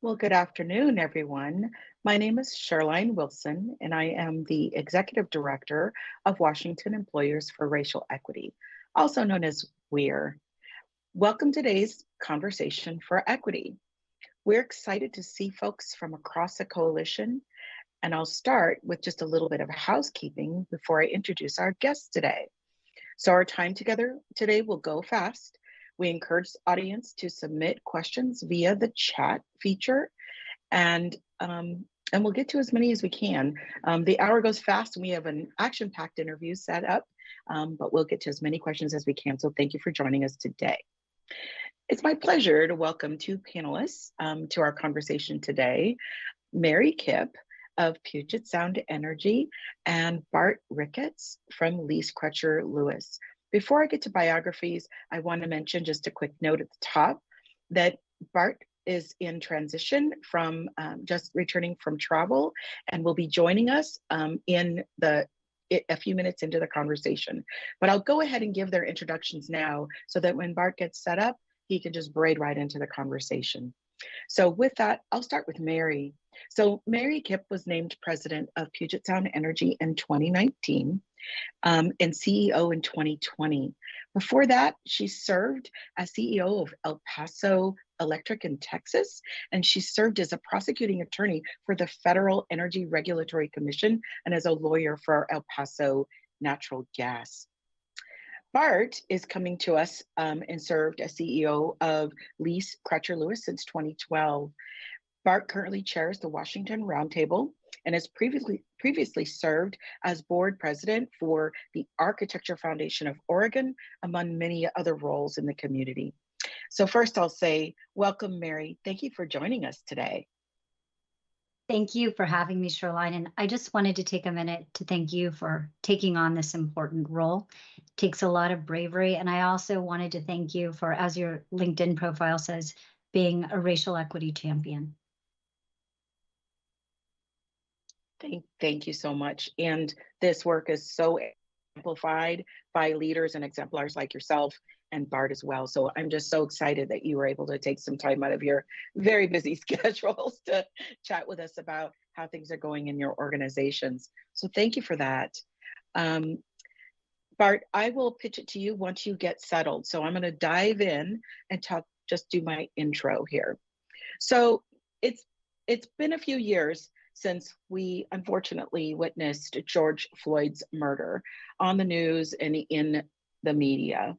Well, good afternoon, everyone. My name is Sherline Wilson, and I am the Executive Director of Washington Employers for Racial Equity, also known as WEAR. Welcome to today's Conversation for Equity. We're excited to see folks from across the coalition, and I'll start with just a little bit of housekeeping before I introduce our guests today. So our time together today will go fast. We encourage the audience to submit questions via the chat feature, and um, and we'll get to as many as we can. The hour goes fast, and we have an action-packed interview set up, but we'll get to as many questions as we can. So thank you for joining us today. It's my pleasure to welcome two panelists to our conversation today. Mary Kipp of Puget Sound Energy and Bart Ricketts from Lease Crutcher Lewis. Before I get to biographies, I want to mention just a quick note at the top that Bart is in transition from just returning from travel and will be joining us a few minutes into the conversation. But I'll go ahead and give their introductions now so that when Bart gets set up, he can just braid right into the conversation. So with that, I'll start with Mary. So Mary Kipp was named president of Puget Sound Energy in 2019 and CEO in 2020. Before that, she served as CEO of El Paso Electric in Texas, and she served as a prosecuting attorney for the Federal Energy Regulatory Commission and as a lawyer for El Paso Natural Gas. Bart is coming to us and served as CEO of Lease Crutcher Lewis since 2012. Bart currently chairs the Washington Roundtable and has previously served as board president for the Architecture Foundation of Oregon, among many other roles in the community. So first I'll say, welcome, Mary. Thank you for joining us today. Thank you for having me, Shoreline. And I just wanted to take a minute to thank you for taking on this important role. It takes a lot of bravery. And I also wanted to thank you for, as your LinkedIn profile says, being a racial equity champion. Thank you so much. And this work is so amplified by leaders and exemplars like yourself and Bart as well. So I'm just so excited that you were able to take some time out of your very busy schedules to chat with us about how things are going in your organizations. So thank you for that. Bart, I will pitch it to you once you get settled. So I'm going to dive in and just do my intro here. So it's been a few years since we unfortunately witnessed George Floyd's murder on the news and in the media.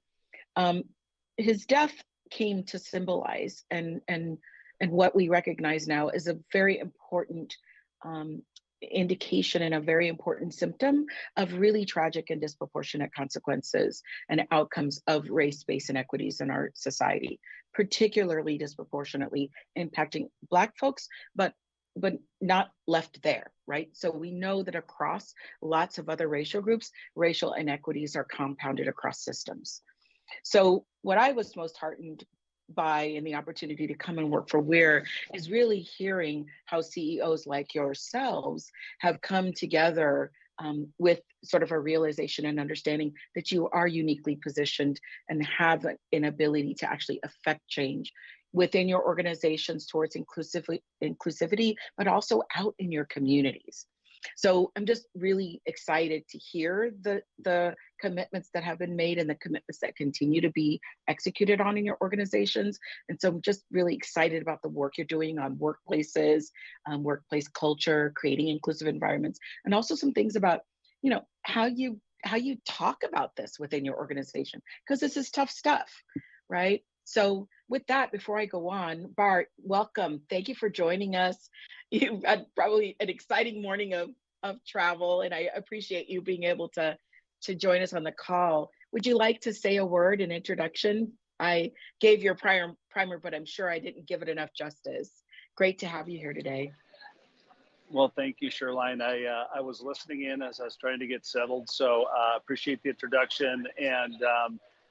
His death came to symbolize and what we recognize now is a very important indication and a very important symptom of really tragic and disproportionate consequences and outcomes of race-based inequities in our society, particularly disproportionately impacting Black folks, but not left there, right? So we know that across lots of other racial groups, racial inequities are compounded across systems. So what I was most heartened by in the opportunity to come and work for WEAR is really hearing how CEOs like yourselves have come together with sort of a realization and understanding that you are uniquely positioned and have an ability to actually affect change within your organizations towards inclusivity, but also out in your communities. So I'm just really excited to hear the commitments that have been made and the commitments that continue to be executed on in your organizations. And so I'm just really excited about the work you're doing on workplaces, workplace culture, creating inclusive environments, and also some things about, how you talk about this within your organization, because this is tough stuff, right? So with that, before I go on, Bart, welcome. Thank you for joining us. You've had probably an exciting morning of travel, and I appreciate you being able to join us on the call. Would you like to say a word in introduction? I gave your primer, but I'm sure I didn't give it enough justice. Great to have you here today. Well, thank you, Sherline. I was listening in as I was trying to get settled, so appreciate the introduction, and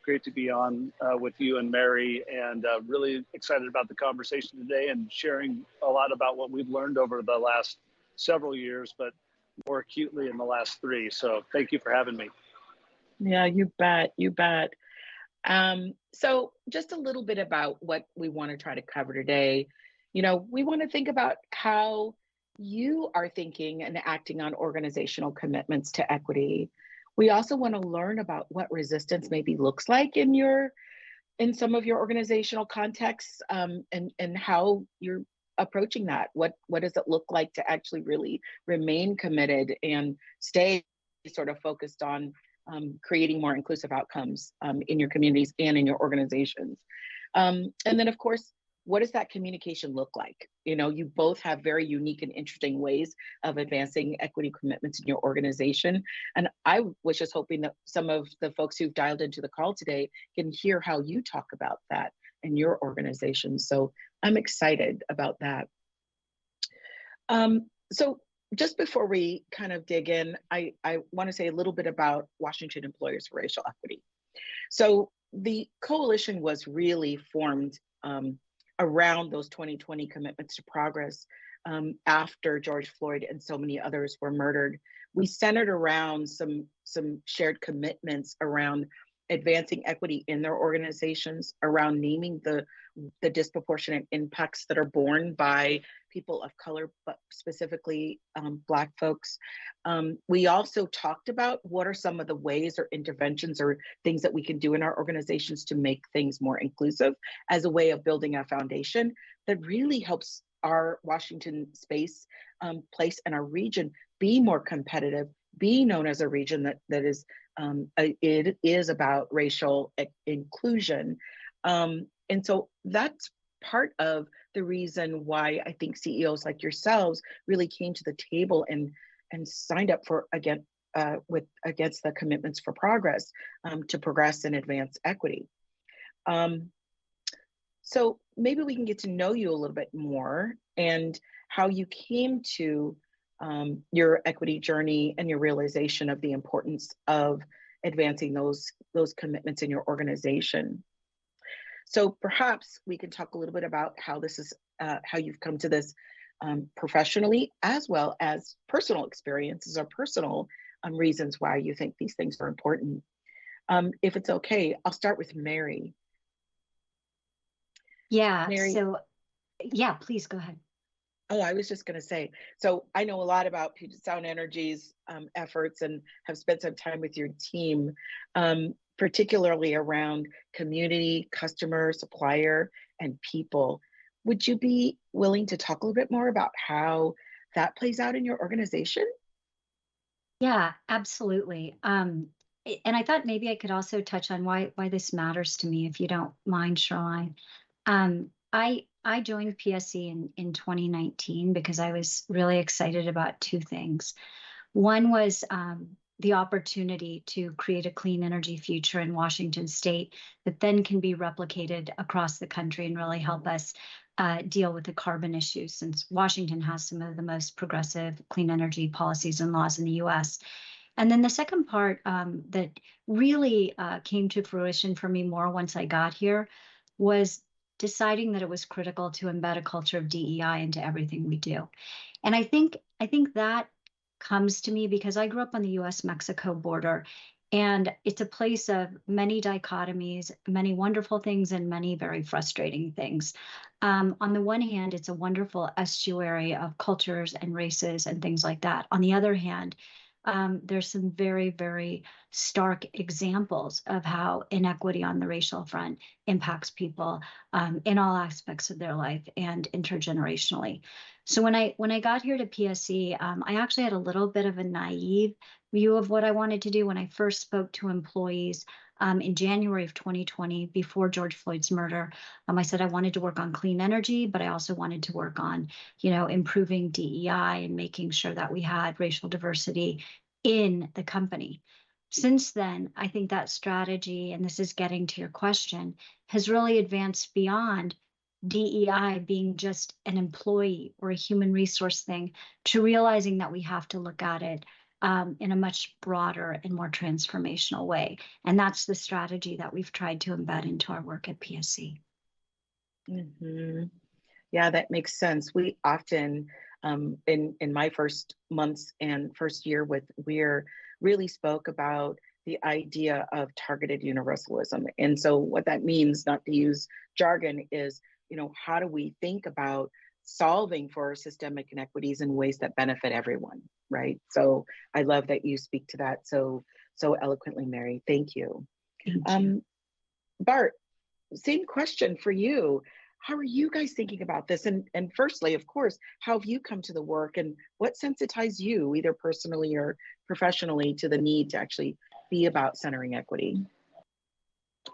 great to be on with you and Mary, and really excited about the conversation today and sharing a lot about what we've learned over the last several years, but more acutely in the last 3. So thank you for having me. Yeah, you bet. So just a little bit about what we want to try to cover today. We want to think about how you are thinking and acting on organizational commitments to equity. We also want to learn about what resistance maybe looks like in some of your organizational contexts, and how you're approaching that. What does it look like to actually really remain committed and stay sort of focused on creating more inclusive outcomes in your communities and in your organizations? And then, of course, what does that communication look like? You both have very unique and interesting ways of advancing equity commitments in your organization. And I was just hoping that some of the folks who've dialed into the call today can hear how you talk about that in your organization. So I'm excited about that. So just before we kind of dig in, I want to say a little bit about Washington Employers for Racial Equity. So the coalition was really formed around those 2020 commitments to progress after George Floyd and so many others were murdered. We centered around some shared commitments around advancing equity in their organizations, around naming the disproportionate impacts that are borne by people of color, but specifically Black folks. We also talked about what are some of the ways or interventions or things that we can do in our organizations to make things more inclusive as a way of building a foundation that really helps our Washington space, place, and our region be more competitive, be known as a region that is it is about racial inclusion. And so that's part of the reason why I think CEOs like yourselves really came to the table and signed up for against the commitments for progress to progress and advance equity. So maybe we can get to know you a little bit more and how you came to your equity journey and your realization of the importance of advancing those commitments in your organization. So perhaps we can talk a little bit about how this is, how you've come to this professionally, as well as personal experiences or personal reasons why you think these things are important. If it's okay, I'll start with Mary. Yeah, Mary. so yeah, please go ahead. Oh, I was just going to say, so I know a lot about Puget Sound Energy's efforts and have spent some time with your team, particularly around community, customer, supplier, and people. Would you be willing to talk a little bit more about how that plays out in your organization? Yeah, absolutely. And I thought maybe I could also touch on why this matters to me, if you don't mind, Shoreline. I joined PSC in 2019 because I was really excited about two things. One was the opportunity to create a clean energy future in Washington State that then can be replicated across the country and really help us deal with the carbon issues, since Washington has some of the most progressive clean energy policies and laws in the US. And then the second part that really came to fruition for me more once I got here was deciding that it was critical to embed a culture of DEI into everything we do. And I think that comes to me because I grew up on the US-Mexico border, and it's a place of many dichotomies, many wonderful things, and many very frustrating things. On the one hand, it's a wonderful estuary of cultures and races and things like that. On the other hand, there's some very, very stark examples of how inequity on the racial front impacts people in all aspects of their life and intergenerationally. So when I got here to PSC, I actually had a little bit of a naive view of what I wanted to do when I first spoke to employees in January of 2020, before George Floyd's murder. I said I wanted to work on clean energy, but I also wanted to work on, improving DEI and making sure that we had racial diversity in the company. Since then, I think that strategy, and this is getting to your question, has really advanced beyond DEI being just an employee or a human resource thing to realizing that we have to look at it in a much broader and more transformational way. And that's the strategy that we've tried to embed into our work at PSC. Mm-hmm. Yeah, that makes sense. We often, in my first months and first year with Weir, really spoke about the idea of targeted universalism. And so what that means, not to use jargon, is, how do we think about solving for systemic inequities in ways that benefit everyone, right? So I love that you speak to that so eloquently, Mary. Thank you. Thank you. Bart, same question for you. How are you guys thinking about this? And firstly, of course, how have you come to the work, and what sensitized you, either personally or professionally, to the need to actually be about centering equity?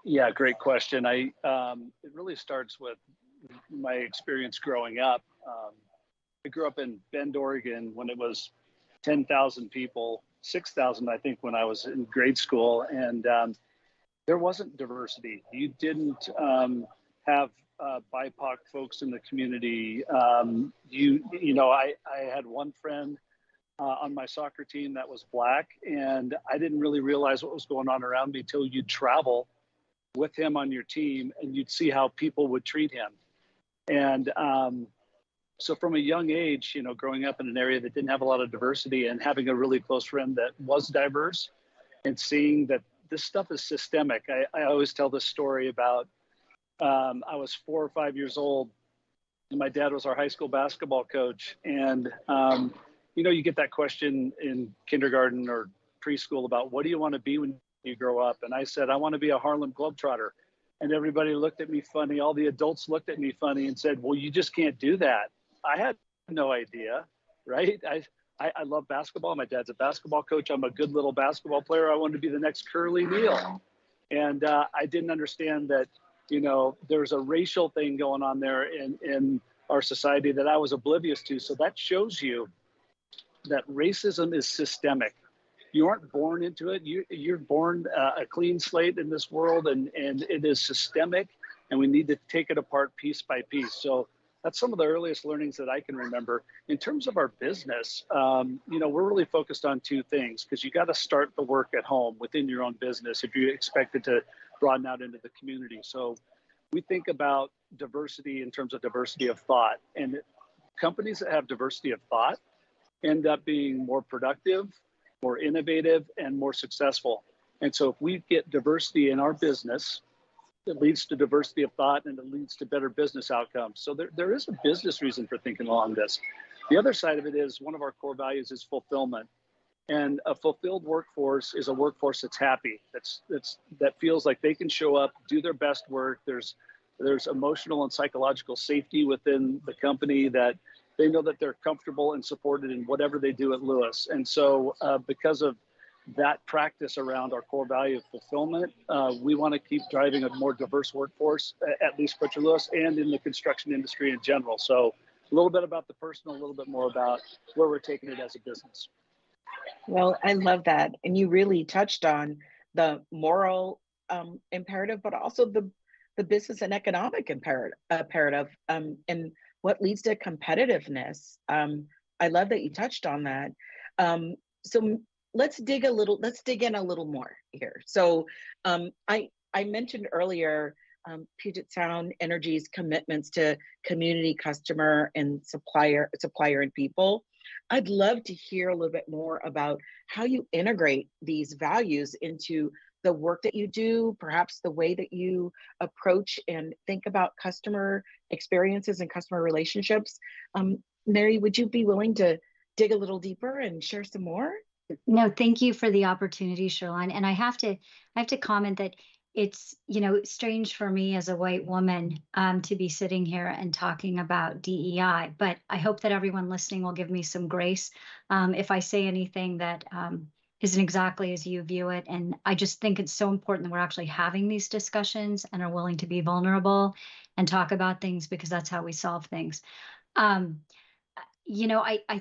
Yeah, great question. It really starts with my experience growing up. I grew up in Bend, Oregon when it was 10,000 people, 6,000, I think, when I was in grade school. And there wasn't diversity. You didn't have BIPOC folks in the community. I had one friend on my soccer team that was Black, and I didn't really realize what was going on around me till you'd travel with him on your team and you'd see how people would treat him. And so from a young age, growing up in an area that didn't have a lot of diversity and having a really close friend that was diverse and seeing that this stuff is systemic. I always tell this story about I was 4 or 5 years old and my dad was our high school basketball coach. And, you get that question in kindergarten or preschool about what do you want to be when you grow up? And I said, I want to be a Harlem Globetrotter. And everybody looked at me funny. All the adults looked at me funny and said, well, you just can't do that. I had no idea, right? I love basketball. My dad's a basketball coach. I'm a good little basketball player. I wanted to be the next Curly Neal. And I didn't understand that, there's a racial thing going on there in our society that I was oblivious to. So that shows you that racism is systemic. You aren't born into it. You're born a clean slate in this world, and it is systemic, and we need to take it apart piece by piece. So that's some of the earliest learnings that I can remember. In terms of our business, we're really focused on two things, because you got to start the work at home within your own business if you expect it to broaden out into the community. So we think about diversity in terms of diversity of thought, and companies that have diversity of thought end up being more productive, more innovative, and more successful. And so if we get diversity in our business, it leads to diversity of thought and it leads to better business outcomes. So there is a business reason for thinking along this. The other side of it is one of our core values is fulfillment. And a fulfilled workforce is a workforce that's happy, that feels like they can show up, do their best work. There's emotional and psychological safety within the company, that they know that they're comfortable and supported in whatever they do at Lewis. And so because of that practice around our core value of fulfillment, we want to keep driving a more diverse workforce at Lease Crutcher Lewis and in the construction industry in general. So a little bit about the personal, a little bit more about where we're taking it as a business. Well, I love that. And you really touched on the moral imperative, but also the business and economic imperative, and what leads to competitiveness. I love that you touched on that. So let's dig in a little more here. So I mentioned earlier Puget Sound Energy's commitments to community, customer, and supplier and people. I'd love to hear a little bit more about how you integrate these values into the work that you do, perhaps the way that you approach and think about customer experiences and customer relationships. Mary, would you be willing to dig a little deeper and share some more? No, thank you for the opportunity, Sherline. And I have to comment that it's, strange for me as a white woman to be sitting here and talking about DEI, but I hope that everyone listening will give me some grace if I say anything that isn't exactly as you view it. And I just think it's so important that we're actually having these discussions and are willing to be vulnerable and talk about things, because that's how we solve things. I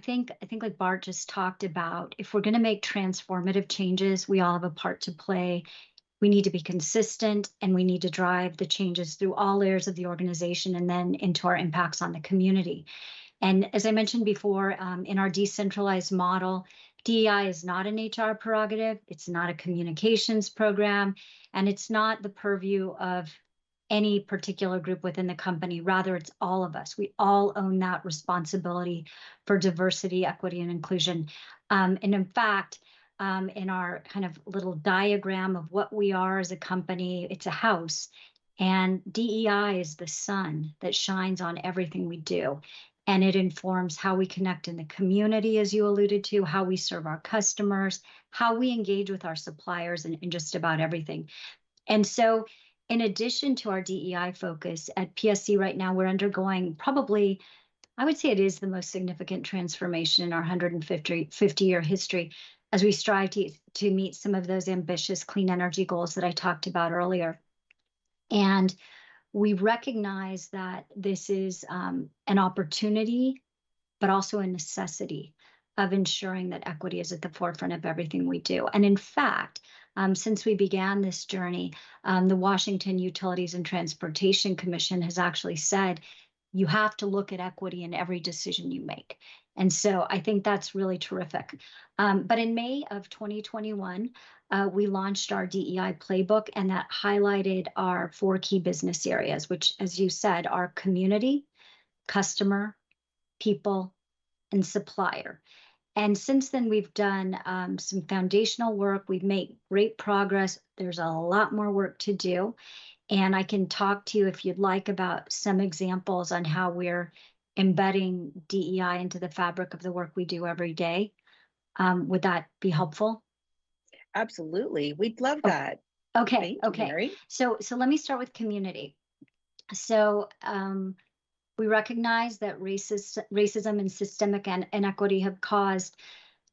think like Bart just talked about, if we're going to make transformative changes, we all have a part to play. We need to be consistent, and we need to drive the changes through all layers of the organization and then into our impacts on the community. And as I mentioned before, in our decentralized model, DEI is not an HR prerogative, it's not a communications program, and it's not the purview of any particular group within the company. Rather, it's all of us. We all own that responsibility for diversity, equity, and inclusion. And in fact, in our kind of little diagram of what we are as a company, it's a house, and DEI is the sun that shines on everything we do. and it informs how we connect in the community, as you alluded to, how we serve our customers, how we engage with our suppliers, and just about everything. And so in addition to our DEI focus at PSC right now, we're undergoing probably, I would say it is the most significant transformation in our 150-year history as we strive to meet some of those ambitious clean energy goals that I talked about earlier. And we recognize that this is an opportunity, but also a necessity of ensuring that equity is at the forefront of everything we do. And in fact, since we began this journey, the Washington Utilities and Transportation Commission has actually said, you have to look at equity in every decision you make. And so I think that's really terrific. But in May of 2021, we launched our DEI playbook, and that highlighted our 4 key business areas, which, as you said, are community, customer, people, and supplier. And since then, we've done some foundational work. We've made great progress. There's a lot more work to do. And I can talk to you, if you'd like, about some examples on how we're embedding DEI into the fabric of the work we do every day. Would that be helpful? Absolutely. We'd love that. Okay. Thank you, Mary. So let me start with community. So we recognize that racism and systemic inequity have caused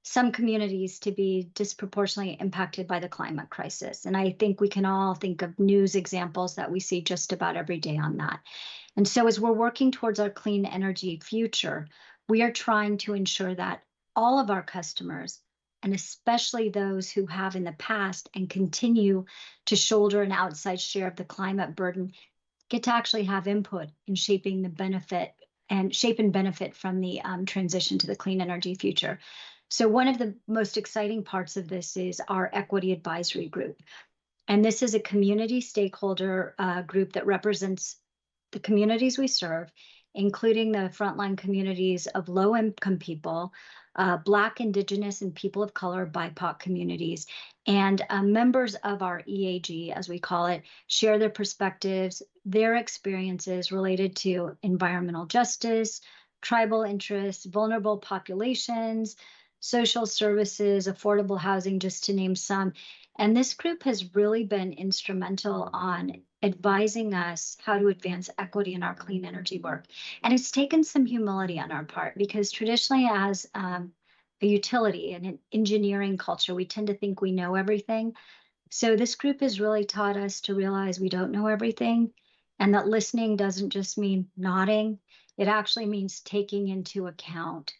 some communities to be disproportionately impacted by the climate crisis. And I think we can all think of news examples that we see just about every day on that. And so as we're working towards our clean energy future, we are trying to ensure that all of our customers, and especially those who have in the past and continue to shoulder an outsized share of the climate burden, get to actually have input in shaping the benefit from the transition to the clean energy future. So one of the most exciting parts of this is our Equity Advisory Group. And this is a community stakeholder group that represents the communities we serve, including the frontline communities of low-income people, Black, Indigenous, and people of color, BIPOC communities. And members of our EAG, as we call it, share their perspectives, their experiences related to environmental justice, tribal interests, vulnerable populations, social services, affordable housing, just to name some. And this group has really been instrumental on advising us how to advance equity in our clean energy work. And it's taken some humility on our part, because traditionally as a utility and an engineering culture, we tend to think we know everything. So this group has really taught us to realize we don't know everything, and that listening doesn't just mean nodding. It actually means taking into account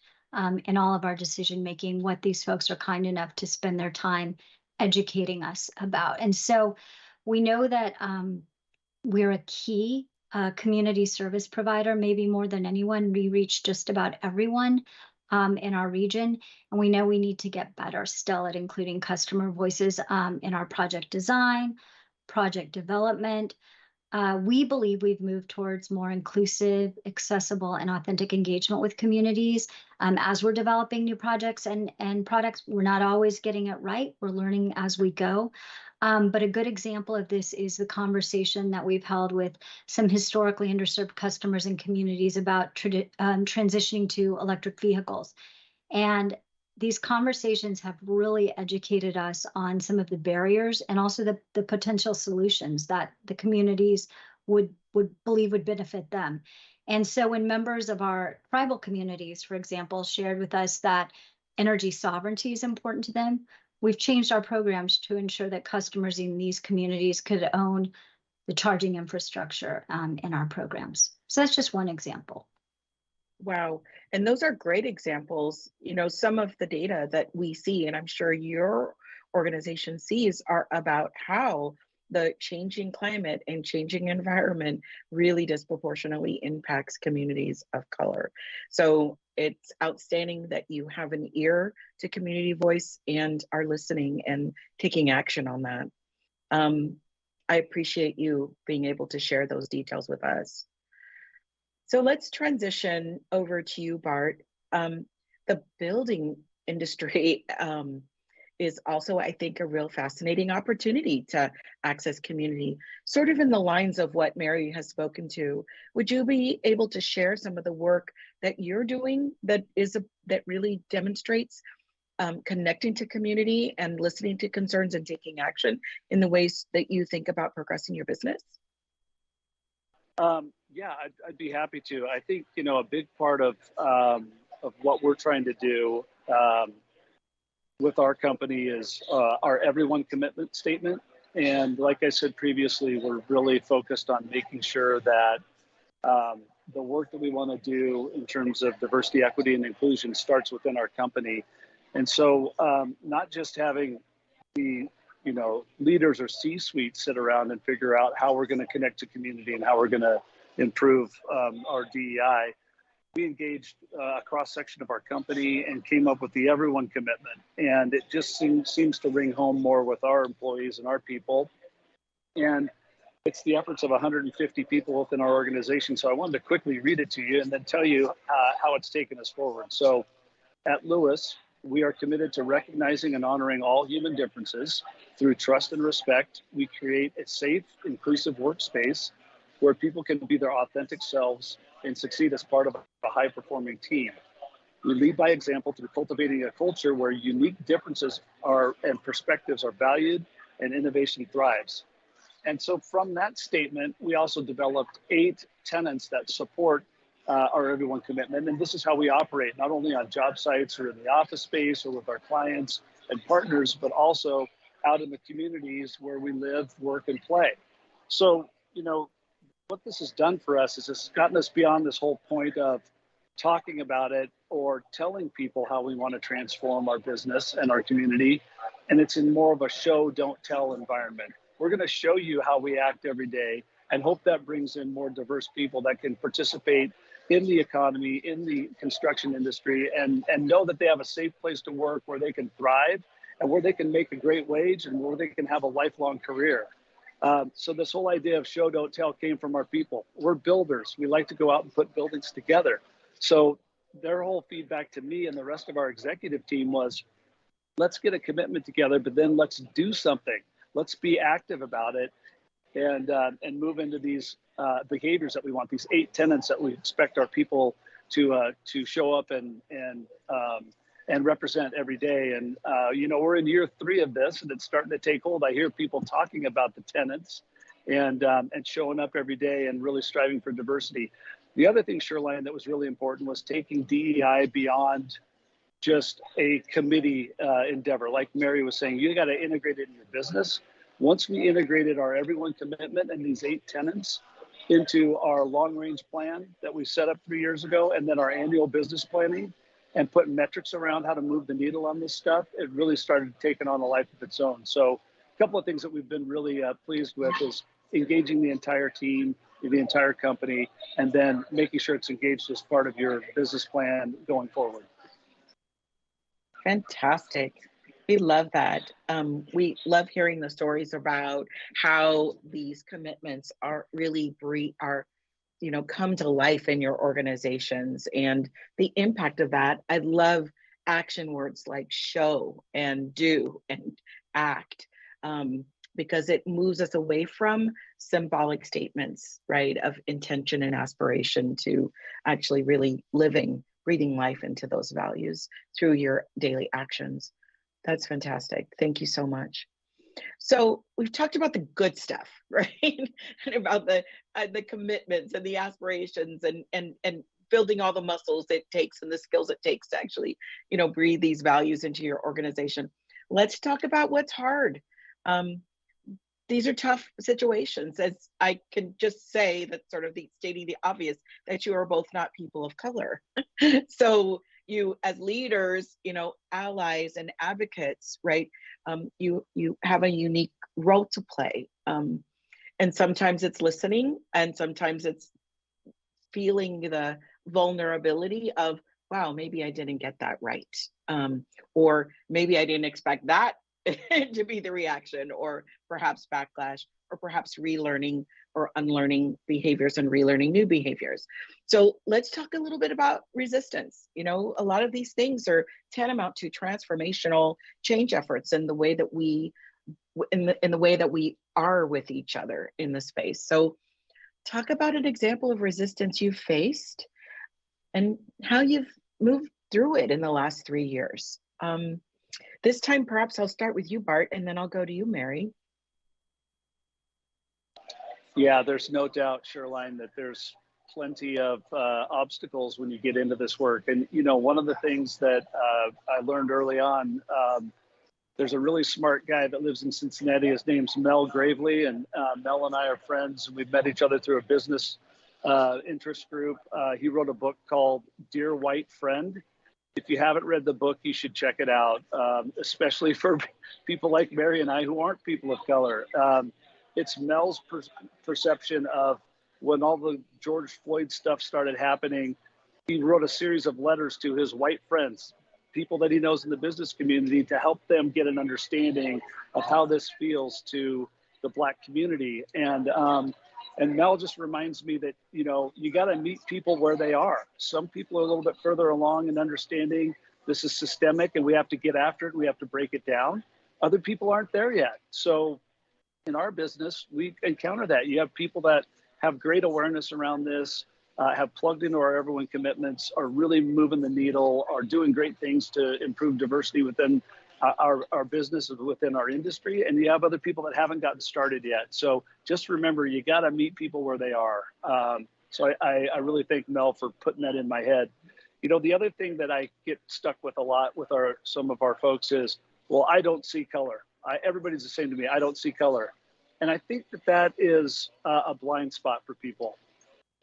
in all of our decision making what these folks are kind enough to spend their time educating us about. And so we know that we're a key community service provider, maybe more than anyone. We reach just about everyone in our region, and we know we need to get better still at including customer voices in our project design, project development. We believe we've moved towards more inclusive, accessible, and authentic engagement with communities as we're developing new projects and products. We're not always getting it right. We're learning as we go. But a good example of this is the conversation that we've held with some historically underserved customers and communities about transitioning to electric vehicles. And these conversations have really educated us on some of the barriers and also the potential solutions that the communities would believe would benefit them. And so when members of our tribal communities, for example, shared with us that energy sovereignty is important to them, we've changed our programs to ensure that customers in these communities could own the charging infrastructure in our programs. So that's just one example. Wow. And those are great examples. You know, some of the data that we see, and I'm sure your organization sees, are about how the changing climate and changing environment really disproportionately impacts communities of color. So it's outstanding that you have an ear to community voice and are listening and taking action on that. I appreciate you being able to share those details with us. So let's transition over to you, Bart. The building industry is also, I think, a real fascinating opportunity to access community, sort of in the lines of what Mary has spoken to. Would you be able to share some of the work that you're doing that really demonstrates connecting to community and listening to concerns and taking action in the ways that you think about progressing your business? Yeah, I'd be happy to. I think, a big part of what we're trying to do with our company is our everyone commitment statement. And like I said previously, we're really focused on making sure that the work that we want to do in terms of diversity, equity, and inclusion starts within our company. And so not just having the leaders or C-suite sit around and figure out how we're going to connect to community and how we're going to improve our DEI. We engaged a cross-section of our company and came up with the everyone commitment. And it just seems to ring home more with our employees and our people. And it's the efforts of 150 people within our organization. So I wanted to quickly read it to you and then tell you how it's taken us forward. So at Lewis, we are committed to recognizing and honoring all human differences through trust and respect. We create a safe, inclusive workspace where people can be their authentic selves and succeed as part of a high-performing team. We lead by example through cultivating a culture where unique differences and perspectives are valued and innovation thrives. And so from that statement, we also developed 8 tenets that support our everyone commitment. And this is how we operate, not only on job sites or in the office space or with our clients and partners, but also out in the communities where we live, work, and play. So, what this has done for us is it's gotten us beyond this whole point of talking about it or telling people how we want to transform our business and our community. And it's in more of a show, don't tell environment. We're going to show you how we act every day and hope that brings in more diverse people that can participate in the economy, in the construction industry, and know that they have a safe place to work where they can thrive and where they can make a great wage and where they can have a lifelong career. So this whole idea of show, don't tell came from our people. We're builders. We like to go out and put buildings together. So their whole feedback to me and the rest of our executive team was, let's get a commitment together, but then let's do something. Let's be active about it and move into these behaviors that we want, these 8 tenets that we expect our people to show up and represent every day. And, we're in year 3 of this and it's starting to take hold. I hear people talking about the tenets and showing up every day and really striving for diversity. The other thing, Sherline, that was really important was taking DEI beyond just a committee endeavor. Like Mary was saying, you got to integrate it in your business. Once we integrated our everyone commitment and these 8 tenets into our long range plan that we set up 3 years ago, and then our annual business planning, and put metrics around how to move the needle on this stuff, it really started taking on a life of its own. So a couple of things that we've been really pleased with is engaging the entire team, the entire company, and then making sure it's engaged as part of your business plan going forward. Fantastic. We love that. We love hearing the stories about how these commitments are really come to life in your organizations and the impact of that. I love action words like show and do and act, because it moves us away from symbolic statements, right, of intention and aspiration to actually really breathing life into those values through your daily actions. That's fantastic. Thank you so much. So we've talked about the good stuff, right? And about the commitments and the aspirations and building all the muscles it takes and the skills it takes to actually, breathe these values into your organization. Let's talk about what's hard. These are tough situations, as I can just say that sort of stating the obvious, that you are both not people of color. So you, as leaders, allies and advocates, right? You have a unique role to play. And sometimes it's listening, and sometimes it's feeling the vulnerability of, wow, maybe I didn't get that right. Or maybe I didn't expect that to be the reaction, or perhaps backlash, or perhaps relearning or unlearning behaviors and relearning new behaviors. So let's talk a little bit about resistance. You know, a lot of these things are tantamount to transformational change efforts in the way that we in the way that we are with each other in the space. So talk about an example of resistance you've faced and how you've moved through it in the last 3 years. This time, perhaps I'll start with you, Bart, and then I'll go to you, Mary. Yeah, there's no doubt, Shoreline, that there's plenty of obstacles when you get into this work. And, you know, one of the things that I learned early on, there's a really smart guy that lives in Cincinnati. His name's Mel Gravely, and Mel and I are friends. We've met each other through a business interest group. He wrote a book called Dear White Friend. If you haven't read the book, you should check it out, especially for people like Mary and I who aren't people of color. It's Mel's perception of when all the George Floyd stuff started happening. He wrote a series of letters to his white friends, people that he knows in the business community, to help them get an understanding of how this feels to the Black community. And Mel just reminds me that, you know, you got to meet people where they are. Some people are a little bit further along in understanding this is systemic and we have to get after it. We have to break it down. Other people aren't there yet. So in our business, we encounter that. You have people that have great awareness around this, have plugged into our Everyone commitments, are really moving the needle, are doing great things to improve diversity within our business, within our industry. And you have other people that haven't gotten started yet. So just remember, you got to meet people where they are. So I really thank Mel for putting that in my head. You know, the other thing that I get stuck with a lot with some of our folks is, well, I don't see color. Everybody's the same to me. I don't see color. And I think that is a blind spot for people.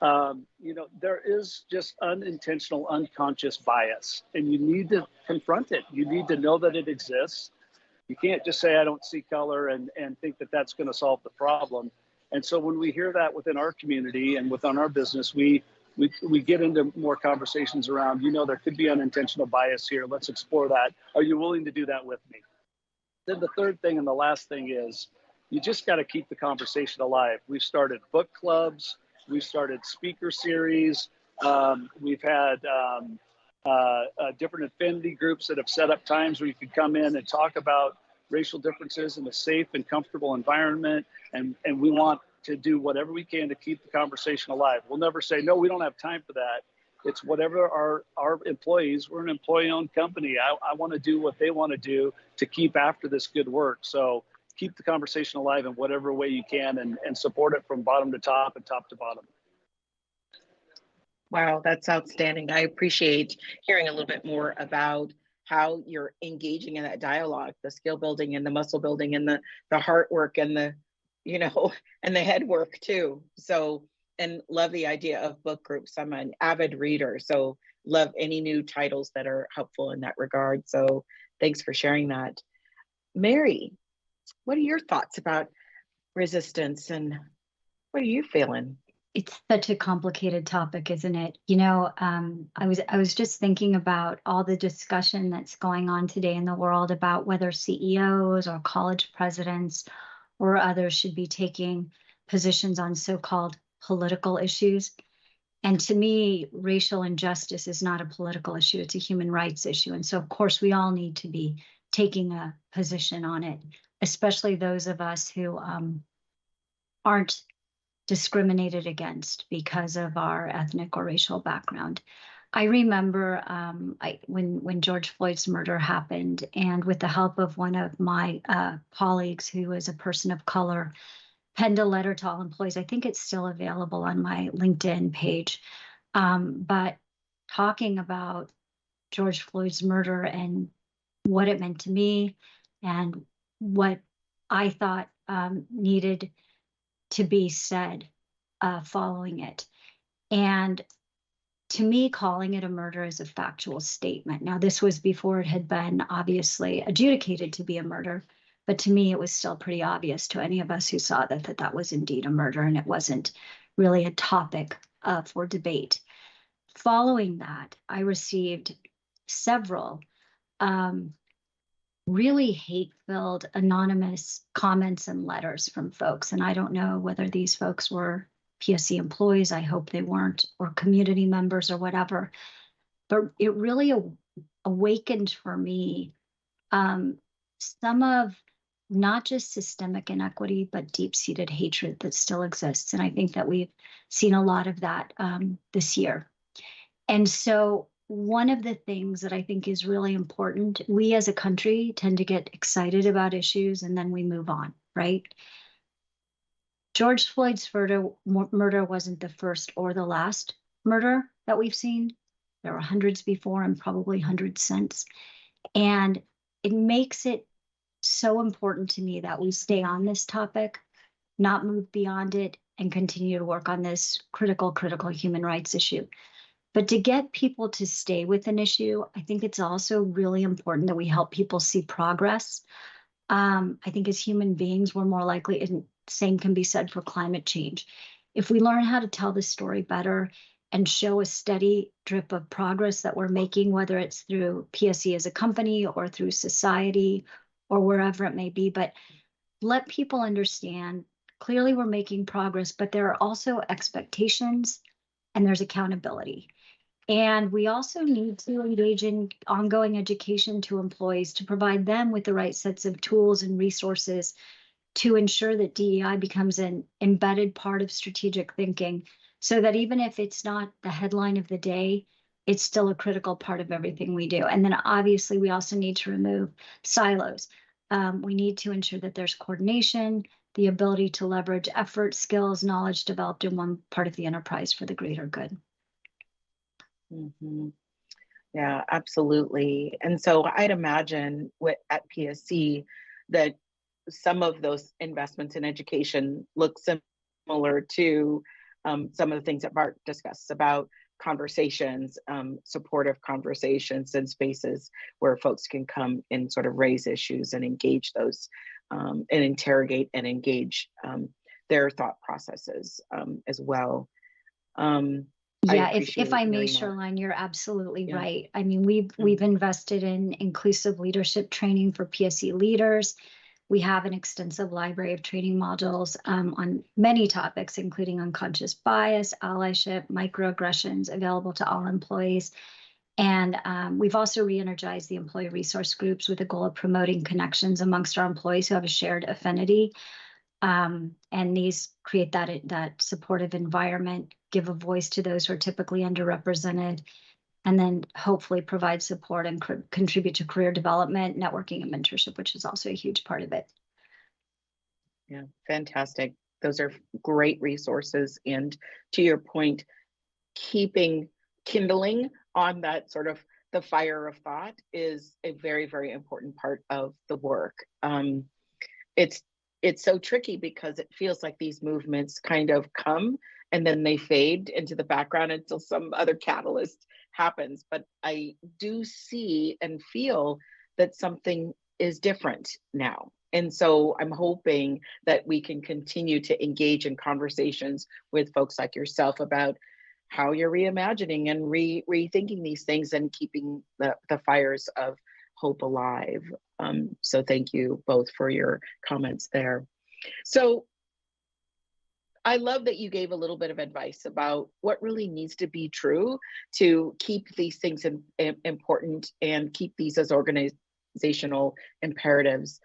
You know, there is just unintentional, unconscious bias, and you need to confront it. You need to know that it exists. You can't just say, I don't see color and think that that's going to solve the problem. And so when we hear that within our community and within our business, we get into more conversations around, you know, there could be unintentional bias here. Let's explore that. Are you willing to do that with me? Then the third thing and the last thing is, you just got to keep the conversation alive. We've started book clubs. We've started speaker series. We've had different affinity groups that have set up times where you can come in and talk about racial differences in a safe and comfortable environment. And we want to do whatever we can to keep the conversation alive. We'll never say, no, we don't have time for that. It's whatever our employees, we're an employee-owned company. I want to do what they want to do to keep after this good work. So keep the conversation alive in whatever way you can and support it from bottom to top and top to bottom. Wow, that's outstanding. I appreciate hearing a little bit more about how you're engaging in that dialogue, the skill building and the muscle building and the heart work and the, you know, and the head work too. So, and love the idea of book groups. I'm an avid reader, so love any new titles that are helpful in that regard. So thanks for sharing that. Mary, what are your thoughts about resistance and what are you feeling? It's such a complicated topic, isn't it? You know, I was just thinking about all the discussion that's going on today in the world about whether CEOs or college presidents or others should be taking positions on so-called political issues. And to me, racial injustice is not a political issue, it's a human rights issue. And so, of course, we all need to be taking a position on it, especially those of us who aren't discriminated against because of our ethnic or racial background. I remember when George Floyd's murder happened, and with the help of one of my colleagues who is a person of color, penned a letter to all employees. I think it's still available on my LinkedIn page. But talking about George Floyd's murder and what it meant to me and what I thought needed to be said following it. And to me, calling it a murder is a factual statement. Now, this was before it had been obviously adjudicated to be a murder, but to me, it was still pretty obvious to any of us who saw that was indeed a murder, and it wasn't really a topic for debate. Following that, I received several really hate-filled anonymous comments and letters from folks. And I don't know whether these folks were PSC employees, I hope they weren't, or community members or whatever. But it really awakened for me some of not just systemic inequity, but deep-seated hatred that still exists. And I think that we've seen a lot of that this year. And so one of the things that I think is really important, we as a country tend to get excited about issues and then we move on, right? George Floyd's murder wasn't the first or the last murder that we've seen. There were hundreds before and probably hundreds since. And it makes it so important to me that we stay on this topic, not move beyond it, and continue to work on this critical human rights issue. But to get people to stay with an issue, I think it's also really important that we help people see progress. I think as human beings, we're more likely, and same can be said for climate change. If we learn how to tell the story better and show a steady drip of progress that we're making, whether it's through PSC as a company or through society or wherever it may be, but let people understand, clearly we're making progress, but there are also expectations and there's accountability. And we also need to engage in ongoing education to employees to provide them with the right sets of tools and resources to ensure that DEI becomes an embedded part of strategic thinking, so that even if it's not the headline of the day, it's still a critical part of everything we do. And then obviously we also need to remove silos. We need to ensure that there's coordination, the ability to leverage effort, skills, knowledge developed in one part of the enterprise for the greater good. Mm-hmm. Yeah, absolutely. And so I'd imagine at PSC that some of those investments in education look similar to some of the things that Bart discussed about conversations, supportive conversations and spaces where folks can come and sort of raise issues and engage those and interrogate and engage their thought processes as well. Yeah, if I may, Shoreline, you're absolutely right. I mean, we've invested in inclusive leadership training for PSC leaders. We have an extensive library of training modules on many topics, including unconscious bias, allyship, microaggressions, available to all employees. And we've also re-energized the employee resource groups with the goal of promoting connections amongst our employees who have a shared affinity. And these create that supportive environment, give a voice to those who are typically underrepresented, and then hopefully provide support and contribute to career development, networking, and mentorship, which is also a huge part of it. Yeah, fantastic. Those are great resources. And to your point, kindling on that sort of the fire of thought is a very, very important part of the work. It's so tricky because it feels like these movements kind of come and then they fade into the background until some other catalyst happens. But I do see and feel that something is different now. And so I'm hoping that we can continue to engage in conversations with folks like yourself about how you're reimagining and rethinking these things and keeping the fires of hope alive. So thank you both for your comments there. So I love that you gave a little bit of advice about what really needs to be true to keep these things important and keep these as organizational imperatives.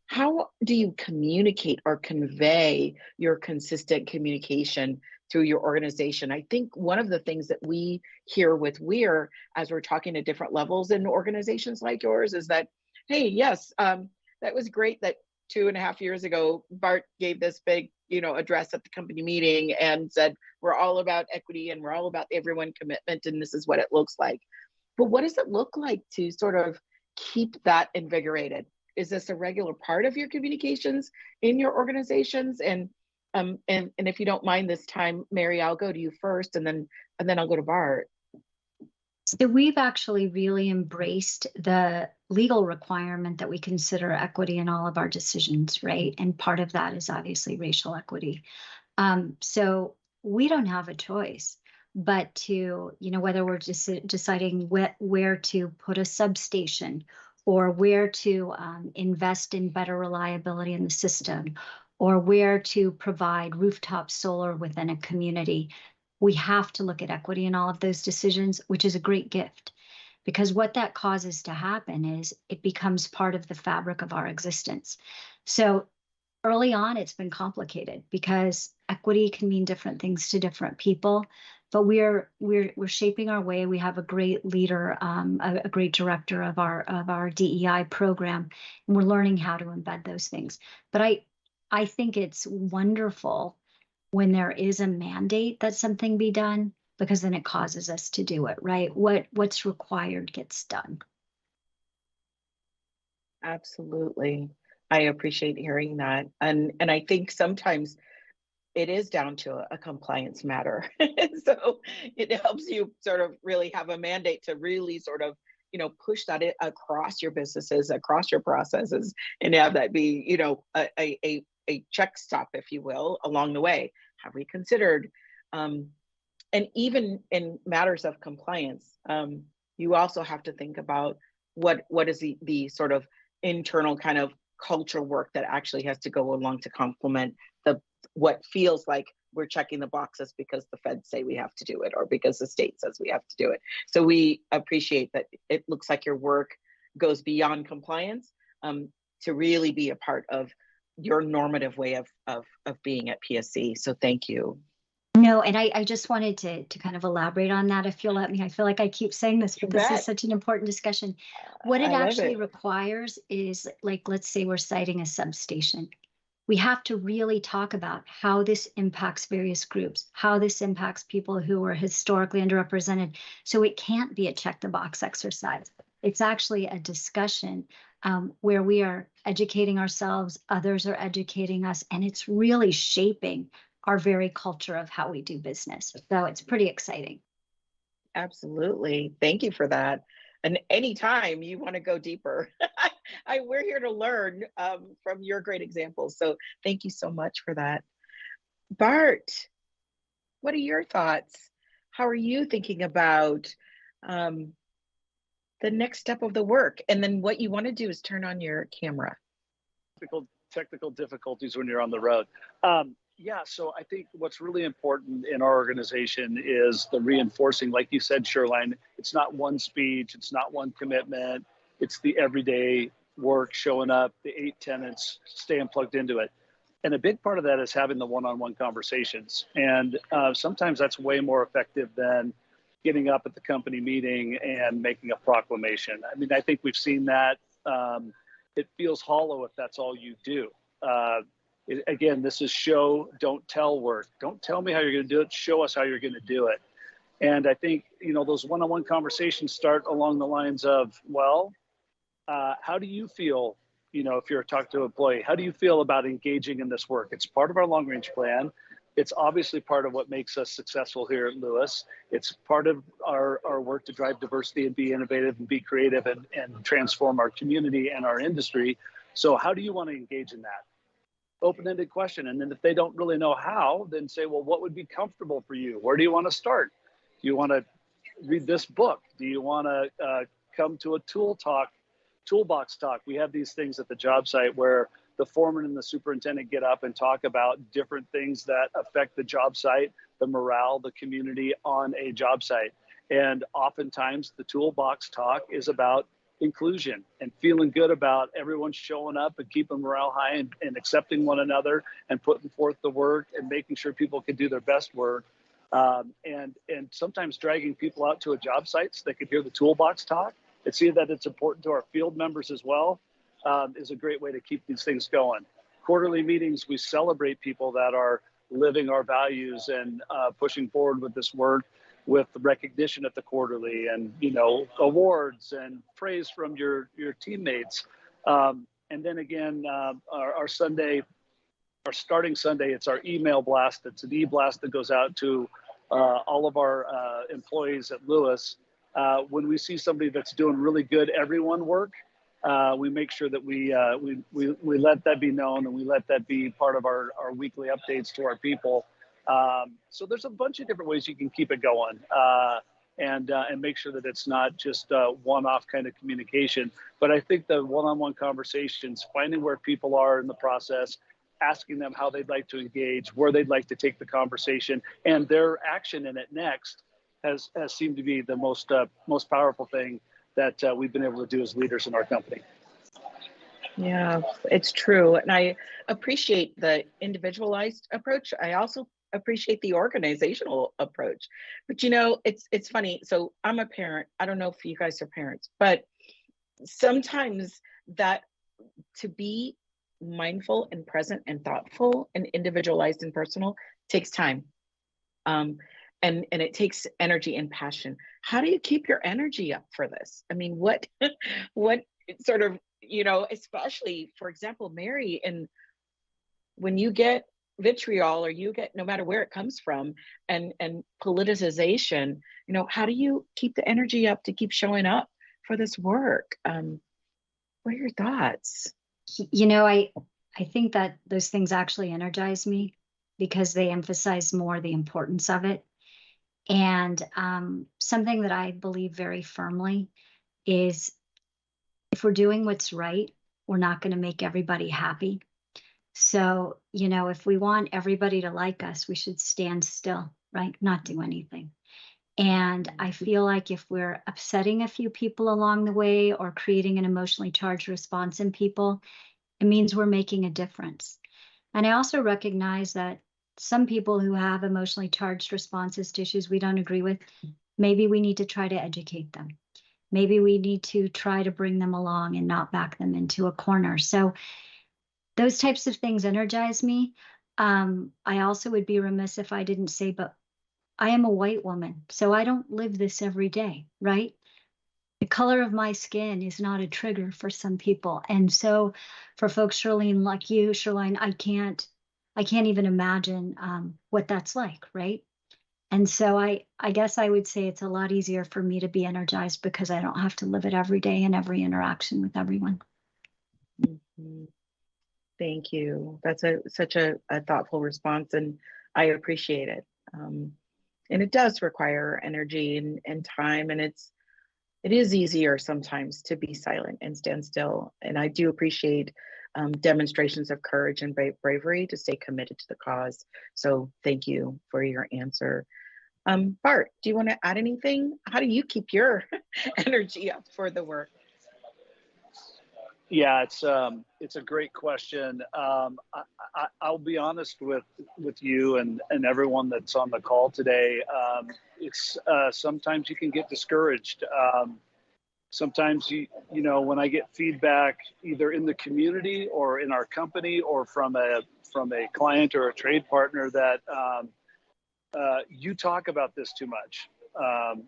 How do you communicate or convey your consistent communication through your organization? I think one of the things that we hear with WEIR as we're talking to different levels in organizations like yours is that, hey, yes, that was great that 2.5 years ago, Bart gave this big, address at the company meeting and said, we're all about equity and we're all about everyone commitment and this is what it looks like. But what does it look like to sort of keep that invigorated? Is this a regular part of your communications in your organizations? And if you don't mind this time, Mary, I'll go to you first and then I'll go to Bart. So we've actually really embraced the legal requirement that we consider equity in all of our decisions, right? And part of that is obviously racial equity. So we don't have a choice but to, whether we're just deciding where to put a substation or where to invest in better reliability in the system, or where to provide rooftop solar within a community. We have to look at equity in all of those decisions, which is a great gift, because what that causes to happen is it becomes part of the fabric of our existence. So early on, it's been complicated because equity can mean different things to different people, but we're shaping our way. We have a great leader, a great director of our DEI program, and we're learning how to embed those things. But I think it's wonderful when there is a mandate that something be done, because then it causes us to do it, right? What's required gets done. Absolutely. I appreciate hearing that. And I think sometimes it is down to a compliance matter. So it helps you sort of really have a mandate to really sort of, push that across your businesses, across your processes, and have that be, a check stop, if you will, along the way. Have we considered, and even in matters of compliance, you also have to think about what is the sort of internal kind of culture work that actually has to go along to complement what feels like we're checking the boxes because the feds say we have to do it, or because the state says we have to do it. So we appreciate that it looks like your work goes beyond compliance to really be a part of your normative way of being at PSC. So thank you. No, and I just wanted to kind of elaborate on that, if you'll let me. I feel like I keep saying this, but this is such an important discussion. What it actually requires is, like, let's say we're siting a substation. We have to really talk about how this impacts various groups, how this impacts people who are historically underrepresented. So it can't be a check the box exercise. It's actually a discussion where we are educating ourselves, others are educating us, and it's really shaping our very culture of how we do business. So it's pretty exciting. Absolutely. Thank you for that. And anytime you want to go deeper, we're here to learn from your great examples. So thank you so much for that. Bart, what are your thoughts? How are you thinking about the next step of the work? And then what you want to do is turn on your camera. Technical difficulties when you're on the road. Yeah, so I think what's really important in our organization is the reinforcing, like you said, Shoreline, it's not one speech, it's not one commitment, it's the everyday work, showing up, the 8 tenants, staying plugged into it. And a big part of that is having the one-on-one conversations. And sometimes that's way more effective than getting up at the company meeting and making a proclamation. I mean, I think we've seen that. It feels hollow if that's all you do. Again, this is show, don't tell work. Don't tell me how you're going to do it. Show us how you're going to do it. And I think, those one-on-one conversations start along the lines of, well, how do you feel, if you're talking to an employee, how do you feel about engaging in this work? It's part of our long-range plan. It's obviously part of what makes us successful here at Lewis. It's part of our work to drive diversity and be innovative and be creative and transform our community and our industry. So how do you want to engage in that? Open-ended question. And then if they don't really know how, then say, well, what would be comfortable for you? Where do you want to start? Do you want to read this book? Do you want to come to a toolbox talk? We have these things at the job site where the foreman and the superintendent get up and talk about different things that affect the job site, the morale, the community on a job site. And oftentimes the toolbox talk is about inclusion and feeling good about everyone showing up and keeping morale high and accepting one another and putting forth the work and making sure people can do their best work. And sometimes dragging people out to a job site so they can hear the toolbox talk and see that it's important to our field members as well is a great way to keep these things going. Quarterly meetings, we celebrate people that are living our values and pushing forward with this work, with recognition at the quarterly and, awards and praise from your teammates. And then again, our starting Sunday, it's our email blast. It's an e-blast that goes out to all of our employees at Lewis. When we see somebody that's doing really good everyone work, we make sure that we let that be known and we let that be part of our weekly updates to our people. So there's a bunch of different ways you can keep it going. and make sure that it's not just one-off kind of communication. But I think the one-on-one conversations, finding where people are in the process, asking them how they'd like to engage, where they'd like to take the conversation, and their action in it next has seemed to be the most powerful thing that we've been able to do as leaders in our company. Yeah, it's true. And I appreciate the individualized approach. I also appreciate the organizational approach. But it's funny. So I'm a parent. I don't know if you guys are parents, but sometimes that to be mindful and present and thoughtful and individualized and personal takes time. And it takes energy and passion. How do you keep your energy up for this? I mean, what sort of, especially, for example, Mary, and when you get vitriol, or you get, no matter where it comes from, and politicization, how do you keep the energy up to keep showing up for this work? What are your thoughts? I think that those things actually energize me because they emphasize more the importance of it. And something that I believe very firmly is, if we're doing what's right, we're not going to make everybody happy. So, if we want everybody to like us, we should stand still, right? Not do anything. And I feel like if we're upsetting a few people along the way or creating an emotionally charged response in people, it means we're making a difference. And I also recognize that some people who have emotionally charged responses to issues we don't agree with, maybe we need to try to educate them. Maybe we need to try to bring them along and not back them into a corner. So those types of things energize me. I also would be remiss if I didn't say, but I am a white woman, so I don't live this every day, right? The color of my skin is not a trigger for some people. And so for folks, Shirlene, like you, Shirlene, I can't even imagine what that's like, right? And so I guess I would say it's a lot easier for me to be energized because I don't have to live it every day in every interaction with everyone. Mm-hmm. Thank you. That's such a thoughtful response, and I appreciate it. And it does require energy and time, and it is easier sometimes to be silent and stand still. And I do appreciate demonstrations of courage and bravery to stay committed to the cause. So thank you for your answer. Bart, do you want to add anything? How do you keep your energy up for the work? Yeah, it's a great question. I'll be honest with you and everyone that's on the call today. It's sometimes you can get discouraged. Sometimes when I get feedback either in the community or in our company or from a client or a trade partner that you talk about this too much.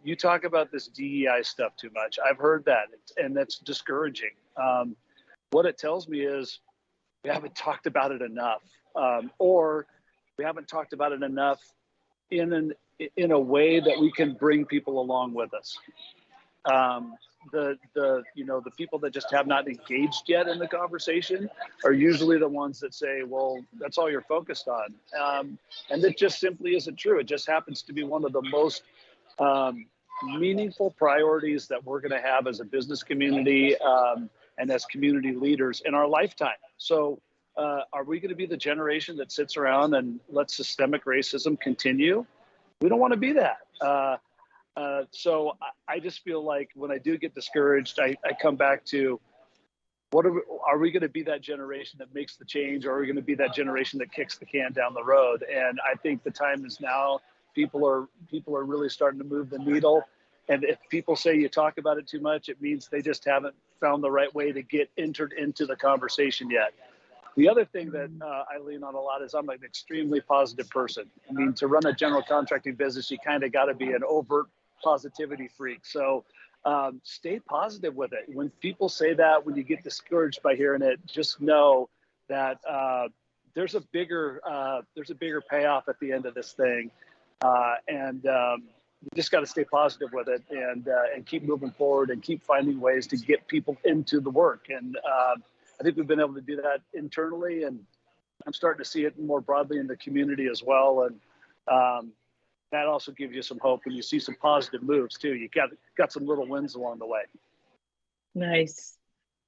You talk about this DEI stuff too much. I've heard that, and that's discouraging. What it tells me is we haven't talked about it enough, or we haven't talked about it enough in a way that we can bring people along with us. The people that just have not engaged yet in the conversation are usually the ones that say, well, that's all you're focused on. And it just simply isn't true. It just happens to be one of the most meaningful priorities that we're going to have as a business community and as community leaders in our lifetime. So are we going to be the generation that sits around and lets systemic racism continue? We don't want to be that. So I just feel like when I do get discouraged, I come back to are we going to be that generation that makes the change, or are we going to be that generation that kicks the can down the road? And I think the time is now. People are really starting to move the needle. And if people say you talk about it too much, it means they just haven't found the right way to get entered into the conversation yet. The other thing that I lean on a lot is I'm an extremely positive person. I mean, to run a general contracting business, you kind of got to be an overt positivity freak. So stay positive with it. When people say that, when you get discouraged by hearing it, just know that there's a bigger payoff at the end of this thing. And you just got to stay positive with it and keep moving forward and keep finding ways to get people into the work. And I think we've been able to do that internally, and I'm starting to see it more broadly in the community as well. And that also gives you some hope when you see some positive moves too. You got some little wins along the way. Nice.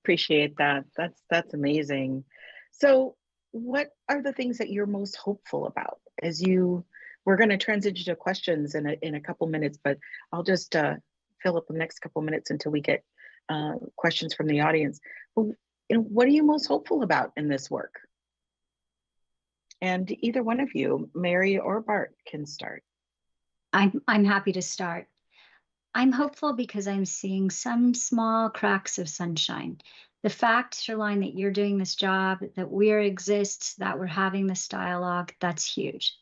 Appreciate that. That's amazing. So what are the things that you're most hopeful about as you we're going to transition to questions in a couple minutes, but I'll just fill up the next couple minutes until we get questions from the audience. Well, what are you most hopeful about in this work? And either one of you, Mary or Bart, can start. I'm happy to start. I'm hopeful because I'm seeing some small cracks of sunshine. The fact, Sherline, that you're doing this job, that Weir exists, that we're having this dialogue, that's huge.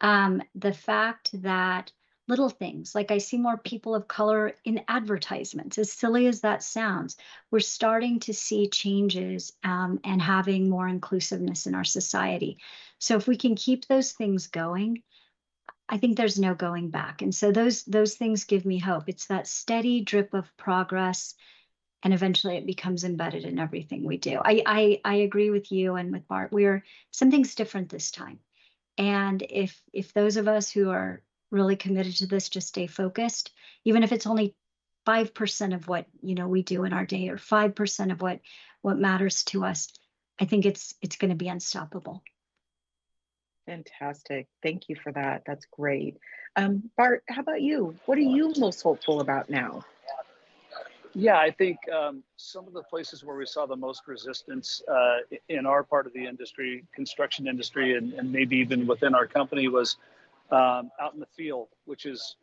The fact that little things, like I see more people of color in advertisements, as silly as that sounds, we're starting to see changes and having more inclusiveness in our society. So if we can keep those things going, I think there's no going back. And so those things give me hope. It's that steady drip of progress, and eventually it becomes embedded in everything we do. I agree with you and with Bart. Something's different this time. And if those of us who are really committed to this just stay focused, even if it's only 5% of what we do in our day, or 5% of what matters to us, I think it's going to be unstoppable. Fantastic. Thank you for that. That's great. Bart, how about you? What are you most hopeful about now? Yeah, I think some of the places where we saw the most resistance in our part of the industry, construction industry, and maybe even within our company was out in the field, which is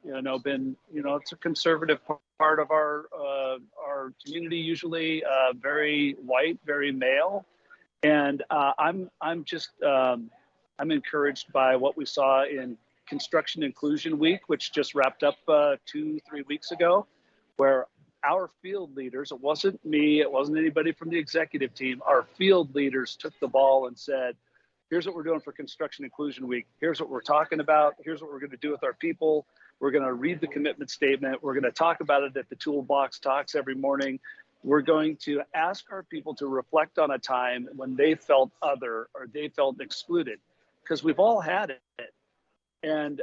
been it's a conservative part of our community, usually very white, very male, and I'm encouraged by what we saw in Construction Inclusion Week, which just wrapped up 2-3 weeks ago, where our field leaders, it wasn't me, it wasn't anybody from the executive team, our field leaders took the ball and said, here's what we're doing for Construction Inclusion Week. Here's what we're talking about. Here's what we're going to do with our people. We're going to read the commitment statement. We're going to talk about it at the toolbox talks every morning. We're going to ask our people to reflect on a time when they felt other or they felt excluded, because we've all had it. And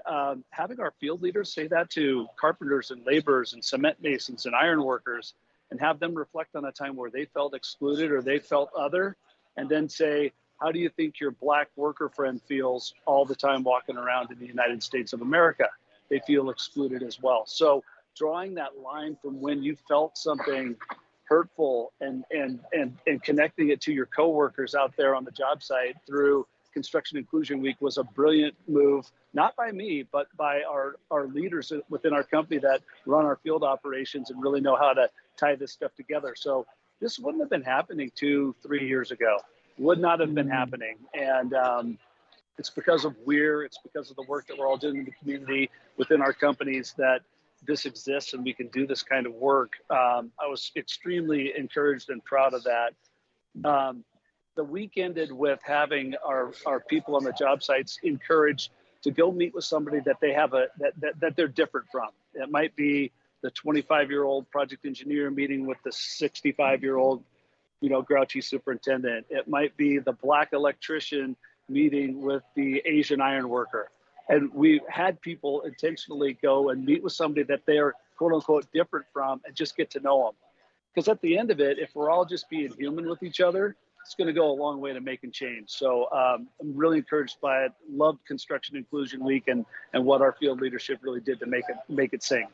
having our field leaders say that to carpenters and laborers and cement masons and iron workers, and have them reflect on a time where they felt excluded or they felt other, and then say, how do you think your Black worker friend feels all the time walking around in the United States of America? They feel excluded as well. So drawing that line from when you felt something hurtful and connecting it to your coworkers out there on the job site through Construction Inclusion Week was a brilliant move, not by me, but by our leaders within our company that run our field operations and really know how to tie this stuff together. So this wouldn't have been happening 2-3 years ago, would not have been happening. And it's because of Weir, it's because of the work that we're all doing in the community within our companies that this exists and we can do this kind of work. I was extremely encouraged and proud of that. The week ended with having our people on the job sites encouraged to go meet with somebody that they have that they're different from. It might be the 25-year-old project engineer meeting with the 65-year-old, grouchy superintendent. It might be the Black electrician meeting with the Asian iron worker. And we had people intentionally go and meet with somebody that they're quote unquote different from and just get to know them. Because at the end of it, if we're all just being human with each other, it's going to go a long way to making change. So I'm really encouraged by it. Loved Construction Inclusion Week and what our field leadership really did to make it sing.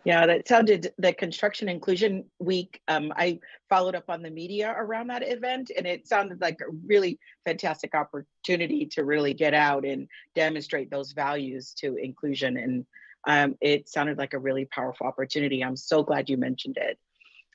Yeah, that sounded, the Construction Inclusion Week, I followed up on the media around that event, and it sounded like a really fantastic opportunity to really get out and demonstrate those values to inclusion. And it sounded like a really powerful opportunity. I'm so glad you mentioned it.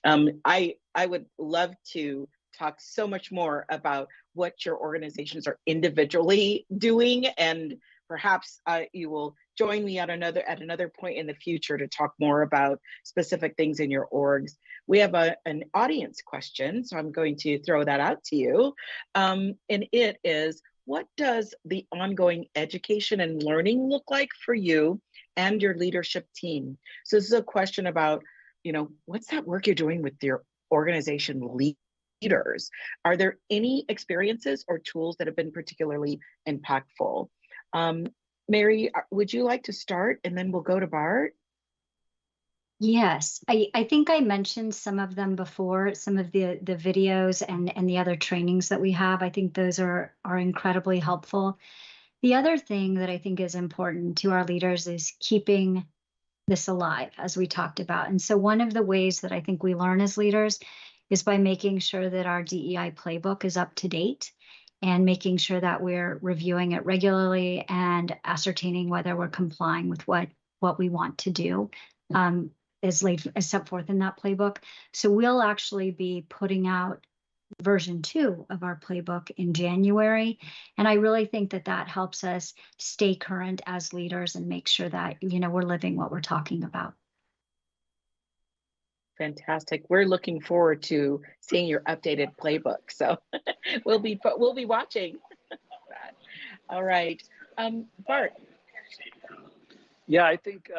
I would love to talk so much more about what your organizations are individually doing, and perhaps you will join me at another point in the future to talk more about specific things in your orgs. We have an audience question, so I'm going to throw that out to you. And it is, what does the ongoing education and learning look like for you and your leadership team? So this is a question about, what's that work you're doing with your organization leaders? Are there any experiences or tools that have been particularly impactful? Mary, would you like to start and then we'll go to Bart? Yes, I think I mentioned some of them before, some of the videos and the other trainings that we have. I think those are incredibly helpful. The other thing that I think is important to our leaders is keeping this alive, as we talked about. And so one of the ways that I think we learn as leaders is by making sure that our DEI playbook is up to date and making sure that we're reviewing it regularly and ascertaining whether we're complying with what we want to do. As set forth in that playbook. So we'll actually be putting out version 2 of our playbook in January. And I really think that that helps us stay current as leaders and make sure that, we're living what we're talking about. Fantastic. We're looking forward to seeing your updated playbook. So we'll be watching that. All right. Bart. Yeah, I think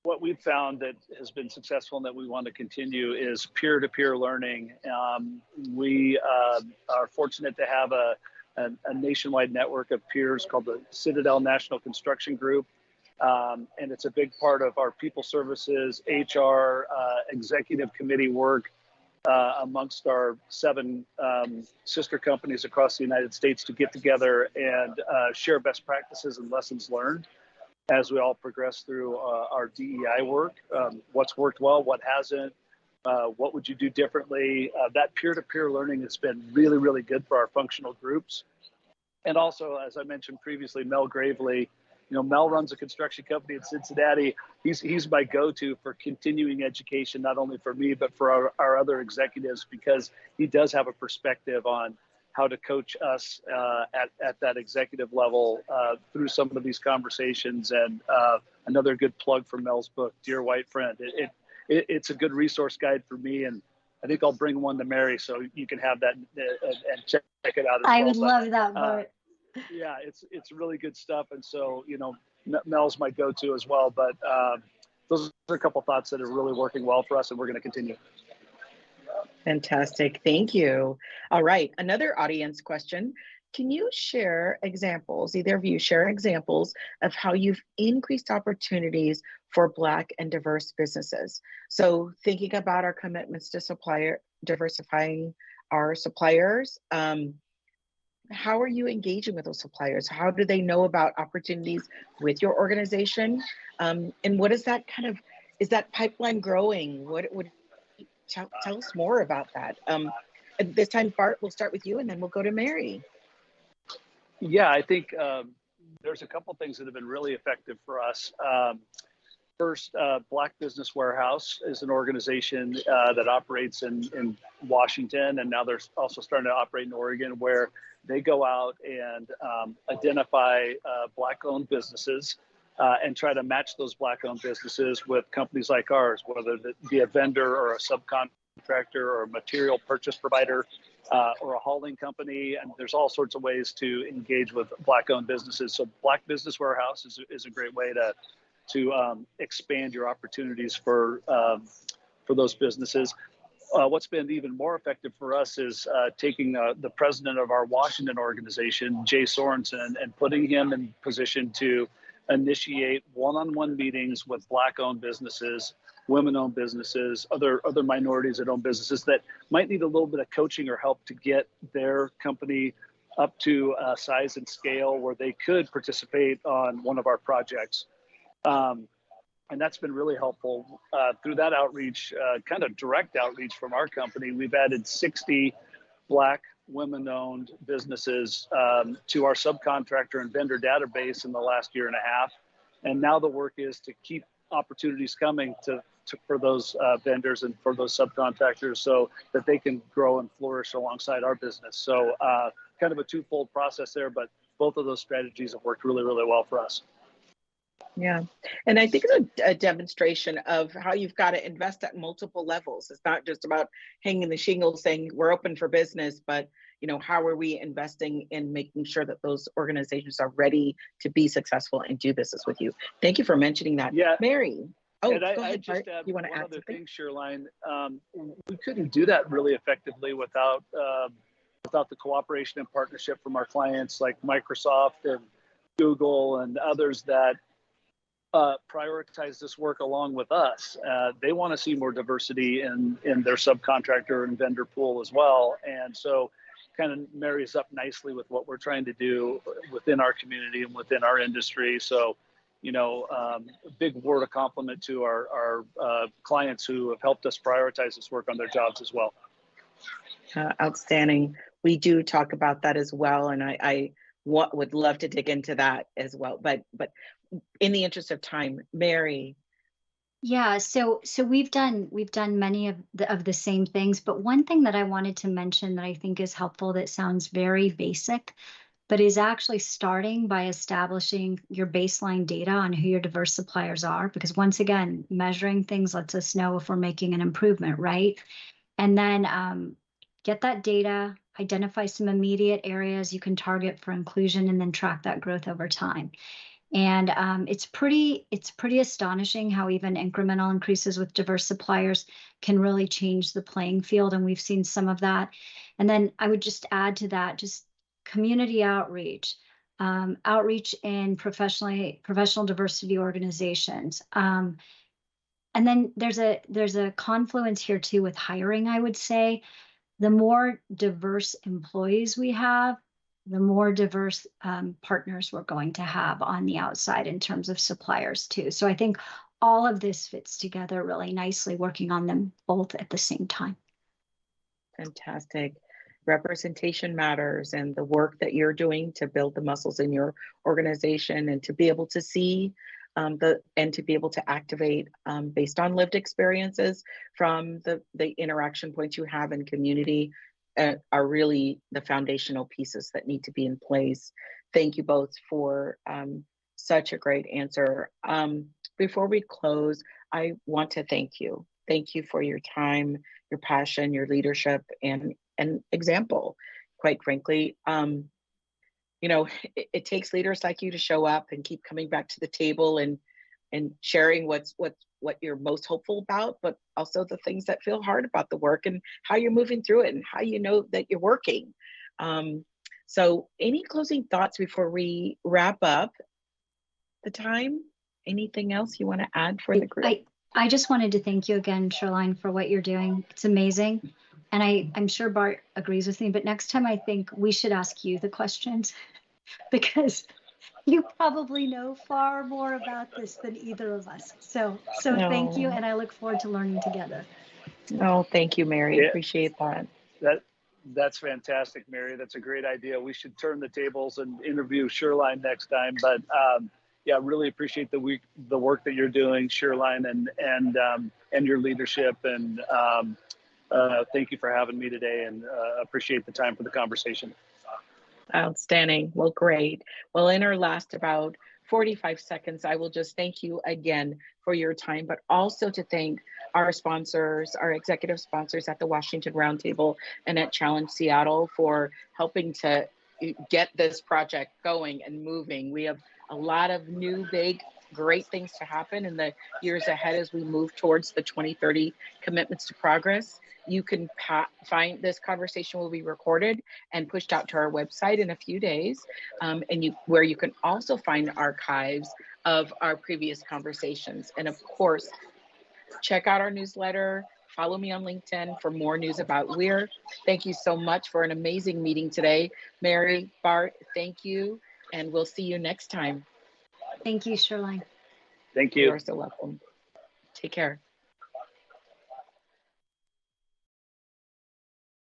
what we've found that has been successful and that we want to continue is peer-to-peer learning. We are fortunate to have a nationwide network of peers called the Citadel National Construction Group. And it's a big part of our people services, HR, executive committee work amongst our 7 sister companies across the United States to get together and share best practices and lessons learned as we all progress through our DEI work. What's worked well, what hasn't, what would you do differently? That peer-to-peer learning has been really, really good for our functional groups. And also, as I mentioned previously, Mel Gravely, Mel runs a construction company in Cincinnati. He's my go-to for continuing education, not only for me, but for our other executives, because he does have a perspective on how to coach us at that executive level through some of these conversations. And another good plug for Mel's book, Dear White Friend. It's a good resource guide for me, and I think I'll bring one to Mary so you can have that and check it out as well. I would love that, Bart. Yeah, it's really good stuff. And so, Mel's my go-to as well. But those are a couple thoughts that are really working well for us, and we're going to continue. Fantastic. Thank you. All right. Another audience question. Can you share examples, either of you share examples of how you've increased opportunities for Black and diverse businesses? So thinking about our commitments to diversifying our suppliers, how are you engaging with those suppliers? How do they know about opportunities with your organization? And what is that is that pipeline growing? What would tell us more about that? At this time, Bart, we'll start with you and then we'll go to Mary. Yeah, I think there's a couple things that have been really effective for us. First, Black Business Warehouse is an organization that operates in Washington, and now they're also starting to operate in Oregon, where they go out and identify Black-owned businesses and try to match those Black-owned businesses with companies like ours, whether it be a vendor or a subcontractor or a material purchase provider or a hauling company. And there's all sorts of ways to engage with Black-owned businesses. So Black Business Warehouse is a great way to expand your opportunities for those businesses. What's been even more effective for us is taking the president of our Washington organization, Jay Sorensen, and putting him in position to initiate one-on-one meetings with Black-owned businesses, women-owned businesses, other minorities that own businesses that might need a little bit of coaching or help to get their company up to a size and scale where they could participate on one of our projects. And that's been really helpful. Through that outreach, kind of direct outreach from our company, we've added 60 Black women-owned businesses to our subcontractor and vendor database in the last year and a half. And now the work is to keep opportunities coming for those vendors and for those subcontractors so that they can grow and flourish alongside our business. So kind of a twofold process there, but both of those strategies have worked really, really well for us. Yeah. And I think it's a demonstration of how you've got to invest at multiple levels. It's not just about hanging the shingles saying we're open for business, but how are we investing in making sure that those organizations are ready to be successful and do business with you? Thank you for mentioning that. Yeah. Mary. Oh, and go I ahead, just Bart. add You want to one add other something? thing, Sherline. We couldn't do that really effectively without the cooperation and partnership from our clients like Microsoft and Google and others that prioritize this work along with us. They want to see more diversity in their subcontractor and vendor pool as well. And so kind of marries up nicely with what we're trying to do within our community and within our industry. So, a big word of compliment to our clients who have helped us prioritize this work on their jobs as well. Outstanding. We do talk about that as well. And I would love to dig into that as well. But in the interest of time, Mary. Yeah, so we've done many of the same things, but one thing that I wanted to mention that I think is helpful, that sounds very basic, but is actually starting by establishing your baseline data on who your diverse suppliers are, because once again, measuring things lets us know if we're making an improvement, right? And then get that data, identify some immediate areas you can target for inclusion, and then track that growth over time. And it's pretty astonishing how even incremental increases with diverse suppliers can really change the playing field. And we've seen some of that. And then I would just add to that, just community outreach, outreach in professional diversity organizations. And then there's a confluence here too with hiring, I would say. The more diverse employees we have, the more diverse partners we're going to have on the outside in terms of suppliers too. So I think all of this fits together really nicely, working on them both at the same time. Fantastic. Representation matters, and the work that you're doing to build the muscles in your organization and to be able to see and to be able to activate based on lived experiences from the interaction points you have in community are really the foundational pieces that need to be in place. Thank you both for such a great answer. Before we close, I want to thank you. Thank you for your time, your passion, your leadership, and example. Quite frankly, it takes leaders like you to show up and keep coming back to the table and sharing what you're most hopeful about, but also the things that feel hard about the work and how you're moving through it and how you know that you're working. So any closing thoughts before we wrap up the time? Anything else you want to add for the group? I just wanted to thank you again, Shoreline, for what you're doing. It's amazing. And I'm sure Bart agrees with me, but next time I think we should ask you the questions because you probably know far more about this than either of us. So Thank you, and I look forward to learning together. Oh, thank you, Mary. Yeah. Appreciate that. That's fantastic, Mary. That's a great idea. We should turn the tables and interview Shoreline next time. But yeah, really appreciate the work that you're doing, Shoreline, and your leadership. And thank you for having me today, and appreciate the time for the conversation. Outstanding. Well, great. Well, in our last about 45 seconds, I will just thank you again for your time, but also to thank our sponsors, our executive sponsors at the Washington Roundtable and at Challenge Seattle for helping to get this project going and moving. We have a lot of new, big, great things to happen in the years ahead as we move towards the 2030 commitments to progress. You can find this conversation will be recorded and pushed out to our website in a few days, where you can also find archives of our previous conversations. And of course, check out our newsletter. Follow me on LinkedIn for more news about WEIR. Thank you so much for an amazing meeting today. Mary, Bart, thank you. And we'll see you next time. Thank you, Shoreline. Thank you. You're so welcome. Take care.